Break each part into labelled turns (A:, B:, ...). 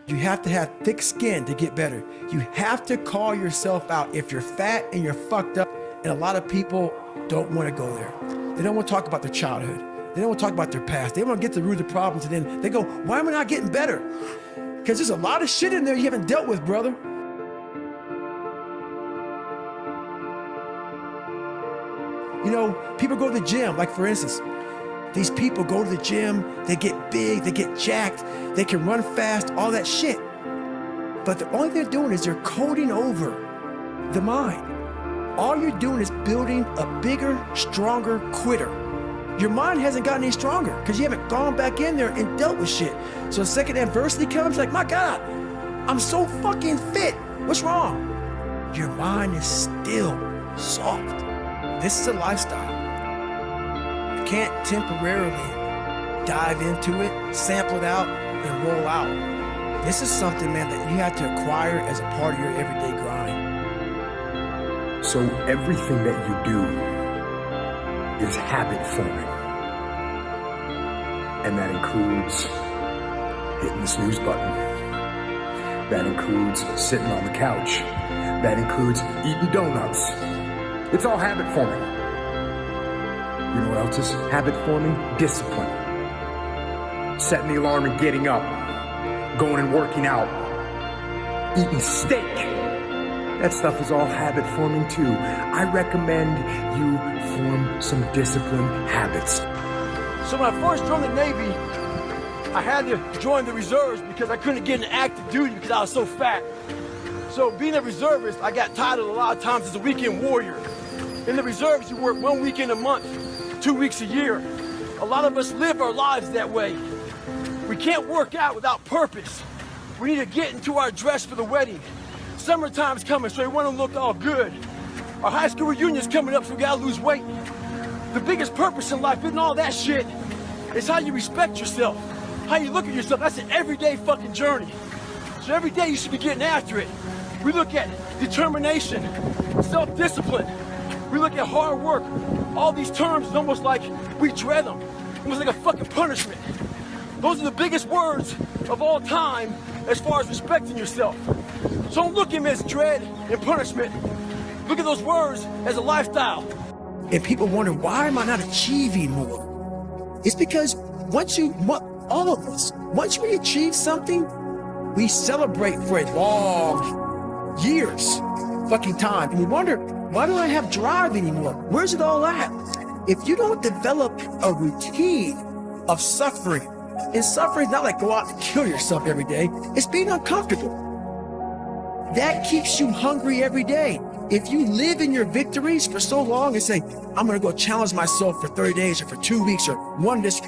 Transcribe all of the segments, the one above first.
A: You have to have thick skin to get better. You have to call yourself out if you're fat and you're fucked up. And a lot of people don't want to go there. They don't want to talk about their childhood. They don't want to talk about their past. They want to get to the root of the problems, and then they go, why am I not getting better? Because there's a lot of shit in there you haven't dealt with, brother. You know, people go to the gym, like for instance, these people go to the gym, they get big, they get jacked, they can run fast, all that shit. But the only thing they're doing is they're coding over the mind. All you're doing is building a bigger, stronger quitter. Your mind hasn't gotten any stronger because you haven't gone back in there and dealt with shit. So the second adversity comes, like, my God, I'm so fucking fit. What's wrong? Your mind is still soft. This is a lifestyle. You can't temporarily dive into it, sample it out, and roll out. This is something, man, that you have to acquire as a part of your everyday grind.
B: So everything that you do is habit forming. And that includes hitting the snooze button. That includes sitting on the couch. That includes eating donuts. It's all habit forming. You know what else is habit forming? Discipline. Setting the alarm and getting up. Going and working out. Eating steak. That stuff is all habit forming too. I recommend you form some discipline habits.
C: So when I first joined the Navy, I had to join the reserves because I couldn't get into active duty because I was so fat. So being a reservist, I got titled a lot of times as a weekend warrior. In the reserves, you work 1 weekend a month, 2 weeks a year. A lot of us live our lives that way. We can't work out without purpose. We need to get into our dress for the wedding. Summertime's coming, so we want to look all good. Our high school reunion's coming up, so we gotta lose weight. The biggest purpose in life isn't all that shit. It's how you respect yourself, how you look at yourself. That's an everyday fucking journey. So every day you should be getting after it. We look at determination, self-discipline. We look at hard work. All these terms is almost like we dread them, almost like a fucking punishment. Those are the biggest words of all time as far as respecting yourself. So don't look at them as dread and punishment. Look at those words as a lifestyle.
A: And people wonder, why am I not achieving more? It's because all of us, once we achieve something, we celebrate for a long years fucking time. And we wonder, why don't I have drive anymore? Where's it all at? If you don't develop a routine of suffering, and suffering is not like go out and kill yourself every day, it's being uncomfortable. That keeps you hungry every day. If you live in your victories for so long and say, I'm gonna go challenge myself for 30 days or for 2 weeks or run this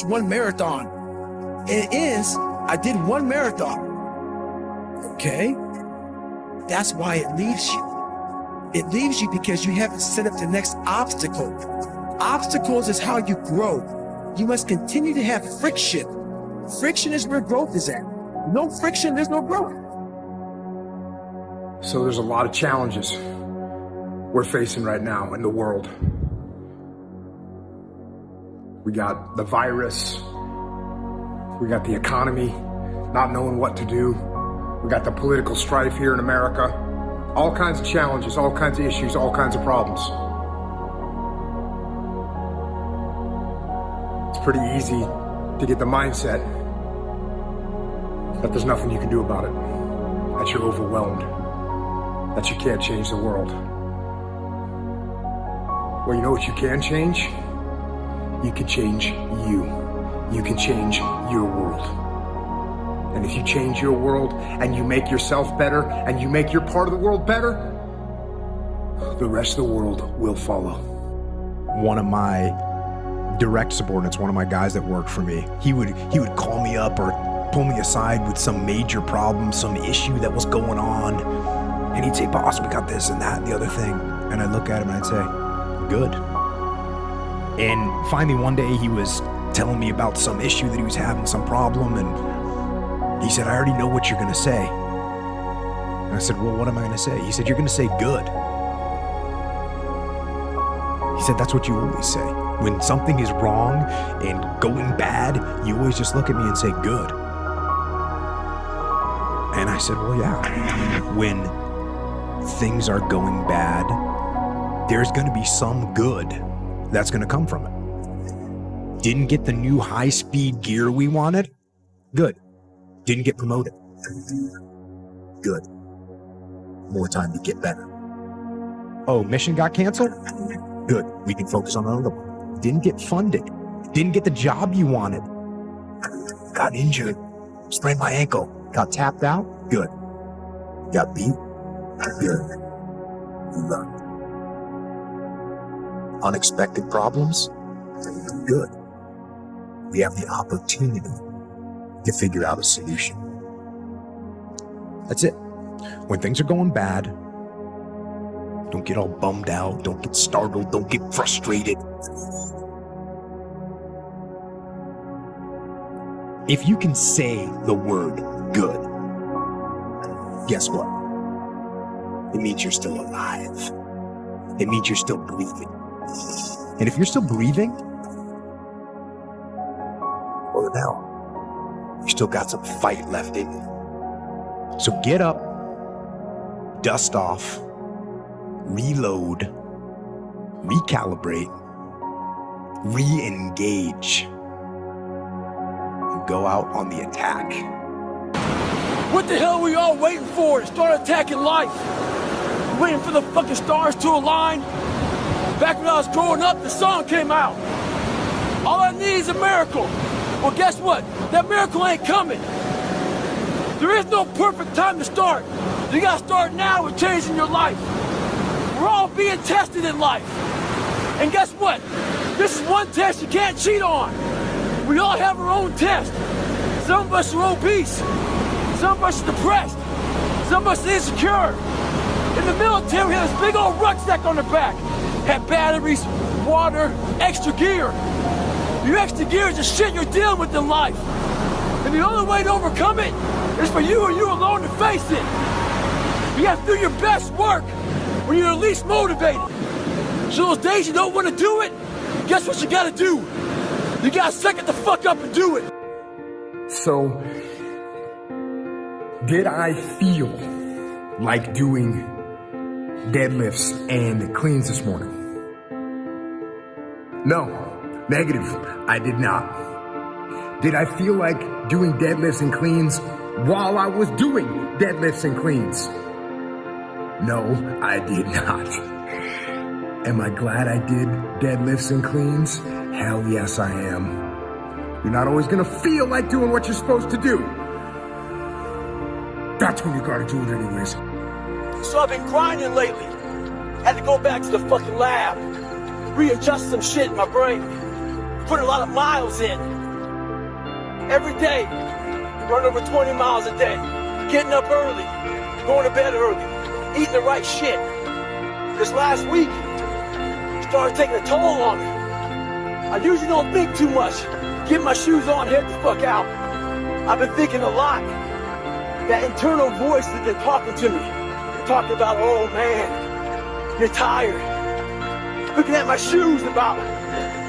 A: one marathon. And it ends, I did one marathon. Okay? That's why it leaves you. It leaves you because you haven't set up the next obstacle. Obstacles is how you grow. You must continue to have friction. Friction is where growth is at. No friction, there's no growth.
B: So there's a lot of challenges we're facing right now in the world. We got the virus. We got the economy, not knowing what to do. We got the political strife here in America. All kinds of challenges, all kinds of issues, all kinds of problems. It's pretty easy to get the mindset that there's nothing you can do about it, that you're overwhelmed, that you can't change the world. Well, you know what you can change? You can change you. You can change your world. And if you change your world and you make yourself better and you make your part of the world better, the rest of the world will follow.
D: One of my direct subordinates, one of my guys that worked for me, he would call me up or pull me aside with some major problem, some issue that was going on. And he'd say, boss, we got this and that and the other thing. And I'd look at him and I'd say, good. And finally one day he was telling me about some issue that he was having, some problem, and he said, I already know what you're gonna say. And I said, well, what am I gonna say? He said, you're gonna say good. He said, that's what you always say. When something is wrong and going bad, you always just look at me and say good. And I said, well, yeah, when things are going bad, there's going to be some good that's going to come from it. Didn't get the new high-speed gear we wanted? Good. Didn't get promoted? Good. More time to get better. Oh, mission got canceled? Good. We can focus on another one. Didn't get funded. Didn't get the job you wanted. Got injured. Sprained my ankle. Got tapped out? Good. Got beat? Good. You learned. Unexpected problems? Good. We have the opportunity to figure out a solution. That's it. When things are going bad, don't get all bummed out, don't get startled, don't get frustrated. If you can say the word good, guess what? It means you're still alive. It means you're still breathing. And if you're still breathing, well, now, you still got some fight left in you. So get up, dust off, reload, recalibrate, re-engage, and go out on the attack.
C: What the hell are we all waiting for to start attacking life? Waiting for the fucking stars to align? Back when I was growing up, the song came out. All I need is a miracle. Well, guess what? That miracle ain't coming. There is no perfect time to start. You gotta start now with changing your life. We're all being tested in life. And guess what? This is one test you can't cheat on. We all have our own test. Some of us are obese. Some of us are depressed. Some of us are insecure. In the military, we had this big old rucksack on the back. Had batteries, water, extra gear. Your extra gear is the shit you're dealing with in life. And the only way to overcome it is for you and you alone to face it. You have to do your best work when you're least motivated. So those days you don't want to do it, guess what you gotta do? You gotta suck it the fuck up and do it.
B: So, did I feel like doing deadlifts and cleans this morning? No, negative, I did not. Did I feel like doing deadlifts and cleans while I was doing deadlifts and cleans? No, I did not. Am I glad I did deadlifts and cleans? Hell yes, I am. You're not always gonna feel like doing what you're supposed to do. That's when you gotta do it anyways.
C: So I've been grinding lately. Had to go back to the fucking lab, readjust some shit in my brain, put a lot of miles in. Every day, run over 20 miles a day, getting up early, going to bed early, eating the right shit. This last week, started taking a toll on me. I usually don't think too much. Get my shoes on, head the fuck out. I've been thinking a lot. That internal voice that's been talking to me. Talking about, oh man, you're tired. Looking at my shoes about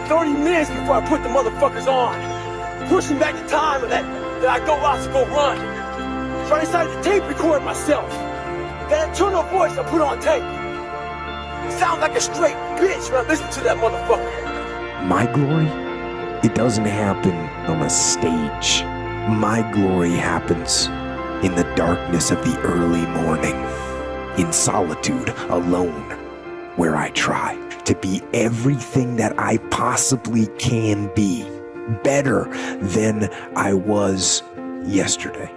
C: 30 minutes before I put the motherfuckers on. Pushing back the time that I go out to go run. So I decided to tape record myself. That internal voice I put on tape. Sound like a straight bitch when I listen to that motherfucker.
E: My glory, it doesn't happen on a stage. My glory happens in the darkness of the early morning, in solitude, alone, where I try to be everything that I possibly can be, better than I was yesterday.